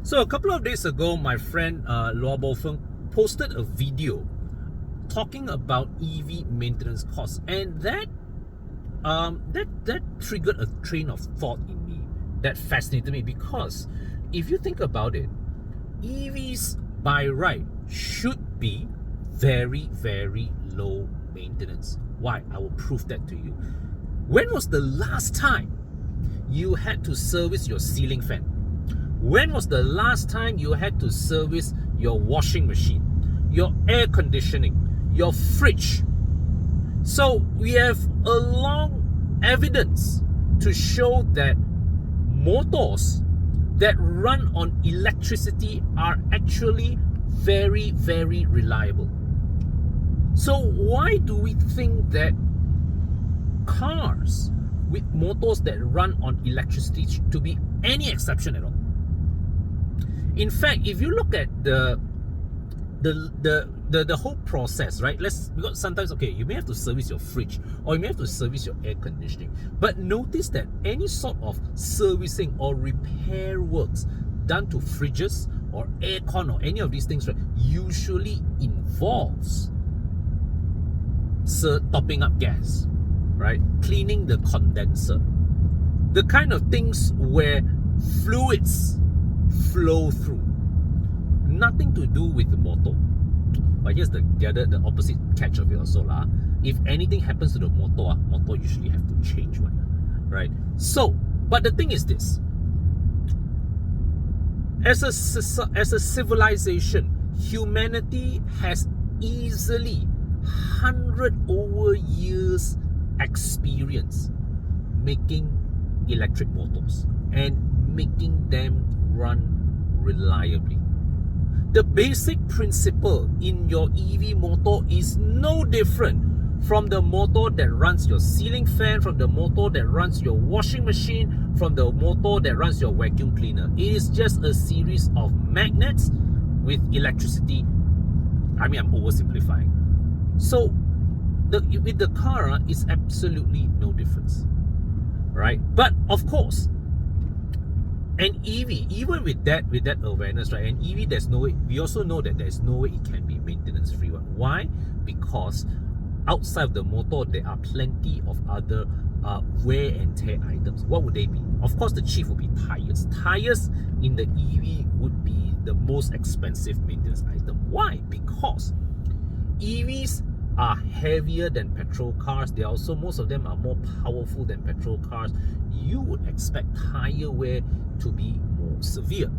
So a couple of days ago, my friend Loa Bo Feng posted a video talking about EV maintenance costs, and that triggered a train of thought in me that fascinated me, because if you think about it, EVs by right should be very, very low maintenance. Why? I will prove that to you. When was the last time you had to service your ceiling fan? When was the last time you had to service your washing machine, your air conditioning, your fridge? So we have a long evidence to show that motors that run on electricity are actually very, very reliable. So why do we think that cars with motors that run on electricity to be any exception at all? In fact, if you look at the whole process, right? Because sometimes, okay, you may have to service your fridge or you may have to service your air conditioning. But notice that any sort of servicing or repair works done to fridges or aircon or any of these things, right, usually involves topping up gas, right? Cleaning the condenser. The kind of things where fluids flow through. Nothing to do with the motor. But here's the opposite catch of it also. If anything happens to the motor usually have to change one. Right? So, but the thing is this. As a civilization, humanity has easily 100 over years experience making electric motors and making them run reliably. The basic principle in your EV motor is no different from the motor that runs your ceiling fan, from the motor that runs your washing machine, from the motor that runs your vacuum cleaner. It is just a series of magnets with electricity. I mean, I'm oversimplifying. So with the car, it's absolutely no difference, right? But of course, an EV, even with that awareness, right? An EV, there's no way. We also know that there's no way it can be maintenance free. Why? Because outside of the motor, there are plenty of other wear and tear items. What would they be? Of course, the chief would be tires. Tires in the EV would be the most expensive maintenance item. Why? Because EVs are heavier than petrol cars. They also, most of them are more powerful than petrol cars. You would expect tire wear to be more severe.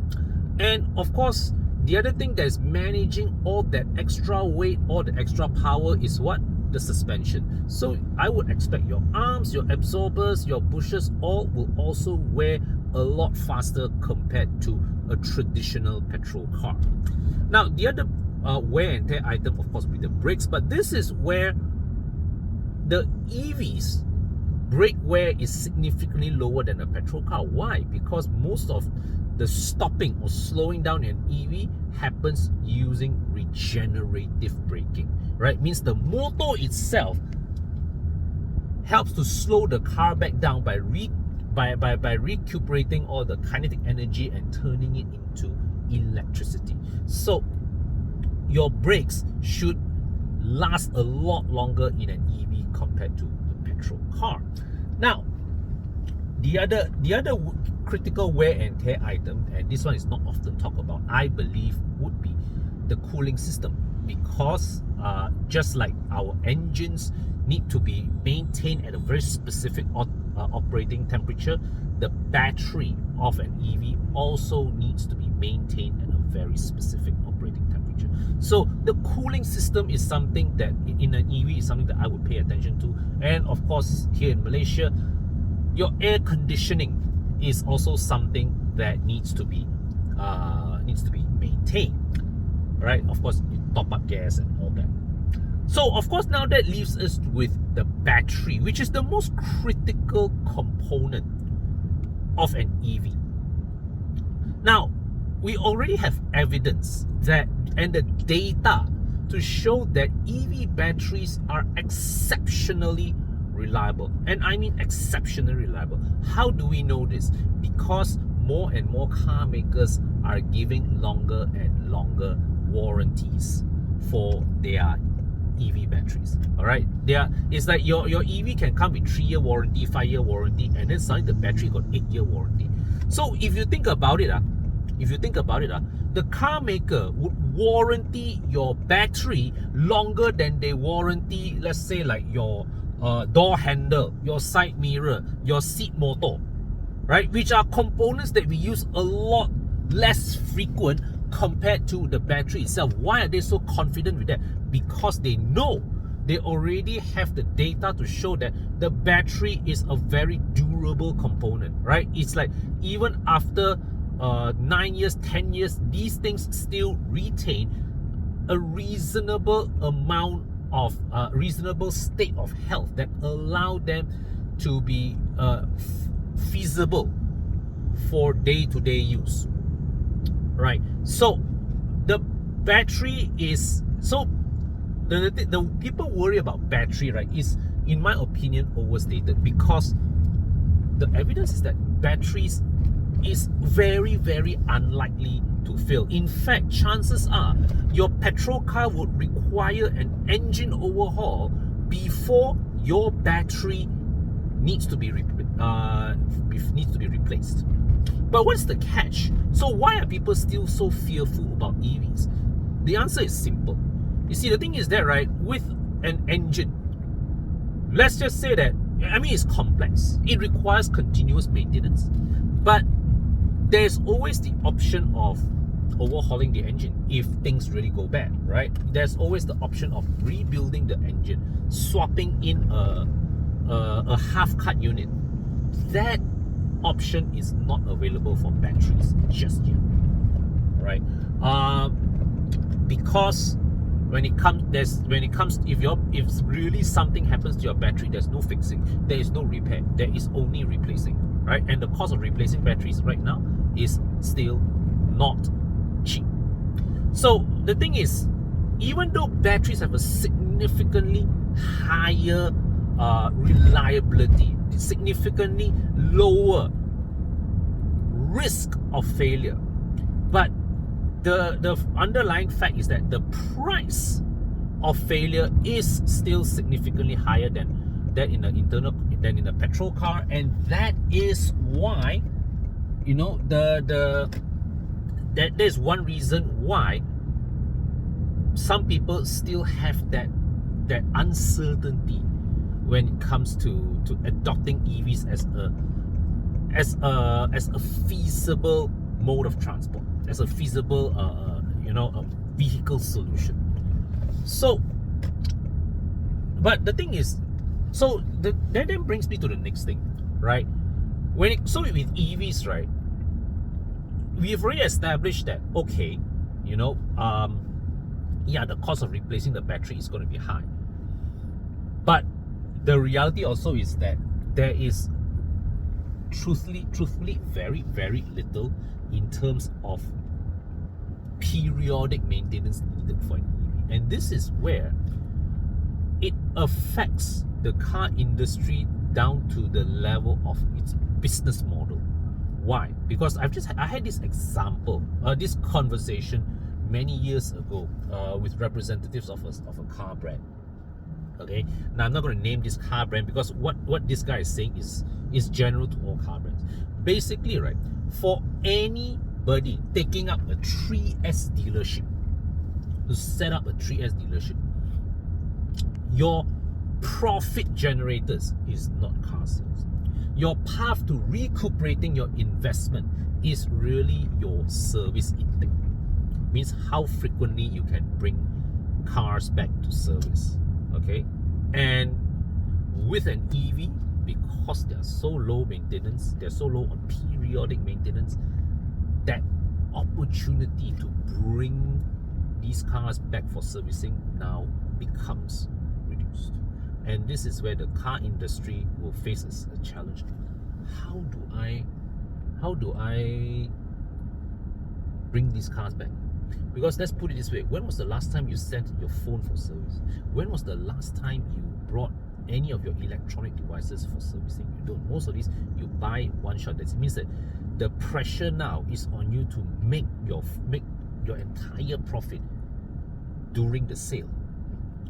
And of course, the other thing that's managing all that extra weight, all the extra power is what? The suspension. So I would expect your arms, your absorbers, your bushes, all will also wear a lot faster compared to a traditional petrol car. Now, the other wear and tear item, of course, will be the brakes, but this is where the EV's brake wear is significantly lower than a petrol car. Why? Because most of the stopping or slowing down in an EV happens using regenerative braking, right? Means the motor itself helps to slow the car back down by recuperating all the kinetic energy and turning it into electricity. So your brakes should last a lot longer in an EV compared to a petrol car. Now, the other critical wear and tear item, and this one is not often talked about, I believe, would be the cooling system. Because just like our engines need to be maintained at a very specific operating temperature, the battery of an EV also needs to be maintained at a very specific operating temperature. So the cooling system is something that in an EV is something that I would pay attention to. And of course, here in Malaysia, your air conditioning is also something that needs to be maintained, right? Of course, you top up gas and all that. So of course, now that leaves us with the battery, which is the most critical component of an EV. Now, we already have evidence that and the data to show that EV batteries are exceptionally reliable. And I mean exceptionally reliable. How do we know this? Because more and more car makers are giving longer and longer warranties for their EV batteries. All right, it's like your EV can come with 3-year warranty, 5-year warranty, and then suddenly the battery got 8-year warranty. So if you think about it, the car maker would warranty your battery longer than they warranty, let's say, like your door handle, your side mirror, your seat motor, right? Which are components that we use a lot less frequent compared to the battery itself. Why are they so confident with that? Because they know, they already have the data to show that the battery is a very durable component, right? It's like even after 9 years, 10 years, these things still retain a reasonable amount of reasonable state of health that allow them to be feasible for day-to-day use, right? So the battery is the people worry about battery, right, is, in my opinion, overstated, because the evidence is that batteries is very, very unlikely to fail. In fact, chances are your petrol car would require an engine overhaul before your battery needs to be replaced. But what's the catch? So why are people still so fearful about EVs? The answer is simple. You see, the thing is that, right, with an engine, let's just say that, I mean, it's complex. It requires continuous maintenance, but there's always the option of overhauling the engine if things really go bad, right? There's always the option of rebuilding the engine, swapping in a half-cut unit. That option is not available for batteries just yet, right? Because when it comes, if really something happens to your battery, there's no fixing, there is no repair, there is only replacing, right? And the cost of replacing batteries right now is still not cheap. So the thing is, even though batteries have a significantly higher reliability, significantly lower risk of failure, but the underlying fact is that the price of failure is still significantly higher than in a petrol car, and that is why, you know, there's one reason why some people still have that uncertainty when it comes to adopting EVs as a feasible mode of transport, as a feasible a vehicle solution. So, but the thing is, so that then brings me to the next thing, right? With EVs, right, we've already established that, okay, the cost of replacing the battery is going to be high, but the reality also is that there is truthfully very, very little in terms of periodic maintenance needed for an EV. And this is where it affects the car industry down to the level of its business model. Why? Because I had this example, this conversation many years ago with representatives of a car brand. Okay, now I'm not going to name this car brand because what this guy is saying is general to all car brands. Basically, right, for anybody taking up a 3S dealership, to set up a 3S dealership, your profit generators is not car sales. Your path to recuperating your investment is really your service intake. Means how frequently you can bring cars back to service. Okay, and with an EV, because they're so low maintenance, they're so low on periodic maintenance, that opportunity to bring these cars back for servicing now becomes reduced. And this is where the car industry will face a challenge. How do I bring these cars back? Because let's put it this way, when was the last time you sent your phone for service? When was the last time you brought any of your electronic devices for servicing? You don't. Most of these, you buy one shot. That means that the pressure now is on you to make your entire profit during the sale.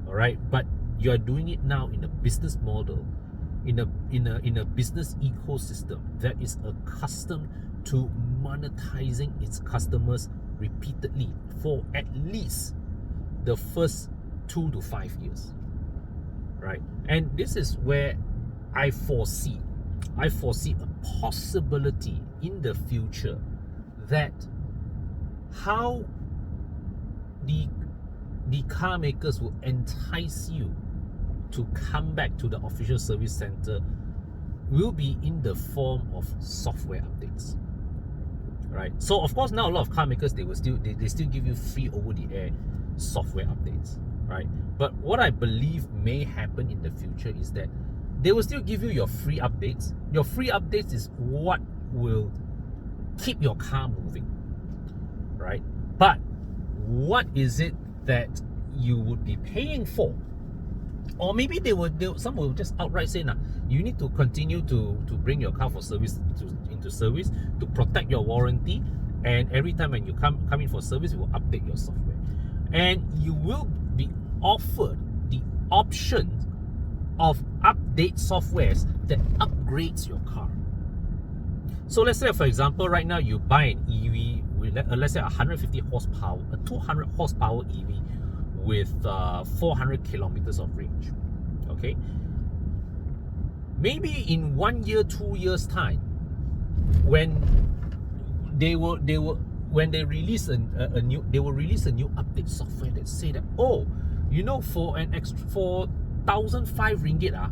All right, but you are doing it now in a business model, in a business ecosystem that is accustomed to monetizing its customers repeatedly for at least the first 2 to 5 years, right? And this is where I foresee a possibility in the future that how the car makers will entice you to come back to the official service center will be in the form of software updates, right? So of course now a lot of car makers, they still give you free over-the-air software updates, right? But what I believe may happen in the future is that they will still give you your free updates. Your free updates is what will keep your car moving, right? But what is it that you would be paying for? Or maybe some will just outright say, nah, you need to continue to bring your car for service into service to protect your warranty, and every time when you come in for service, we will update your software, and you will be offered the option of update softwares that upgrades your car. So let's say, for example, right now you buy an EV with, let's say, 150 horsepower, a 200 horsepower EV with 400 kilometers of range. Okay, maybe in 1 year, 2 years time, when they release a new update software that say that, oh, you know, for 1,005 ringgit,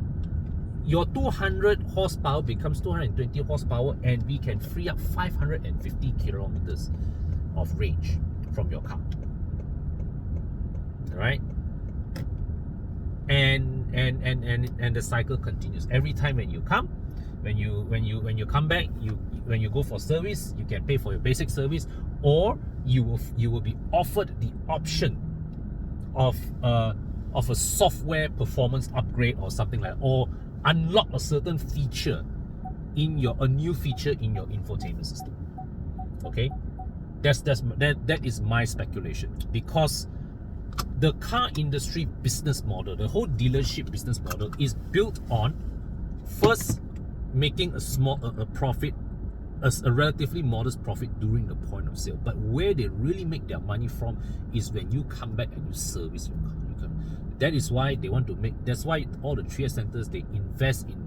your 200 horsepower becomes 220 horsepower, and we can free up 550 kilometers of range from your car. Right? And the cycle continues. Every time when you come, when you come back, when you go for service, you can pay for your basic service, or you will be offered the option of a software performance upgrade or something like that, or unlock a certain feature a new feature in your infotainment system. Okay, that is my speculation, because the car industry business model, the whole dealership business model, is built on first making a profit, a relatively modest profit during the point of sale. But where they really make their money from is when you come back and you service your car. That is why they want to make. That's why all the 3S centers, they invest in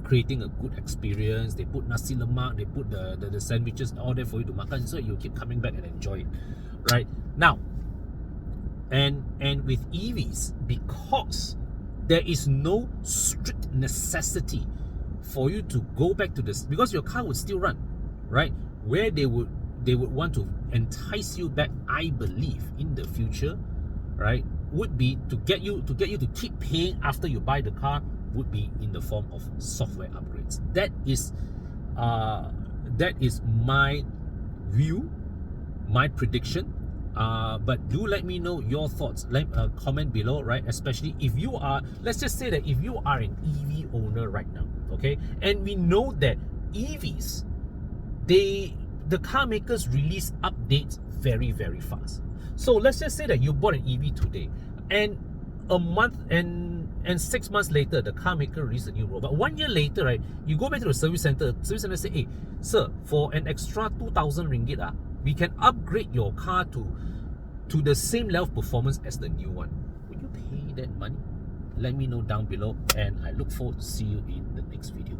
creating a good experience. They put nasi lemak, they put the sandwiches all there for you to makan, so you keep coming back and enjoy it, right? Now, and with EVs, because there is no strict necessity for you to go back to this, because your car would still run, right? Where they would want to entice you back, I believe, in the future, right, would be to get you to keep paying after you buy the car, would be in the form of software upgrades. That is my view, my prediction. But do let me know your thoughts. Comment below, right? Especially if you are, let's just say that if you are an EV owner right now, okay, and we know that EVs, the car makers release updates very, very fast. So let's just say that you bought an EV today, and a month and 6 months later, the car maker released a new model. But 1 year later, right, you go back to the service center say, hey, sir, for an extra 2,000 ringgit, we can upgrade your car to the same level of performance as the new one. Would you pay that money? Let me know down below, and I look forward to see you in the next video.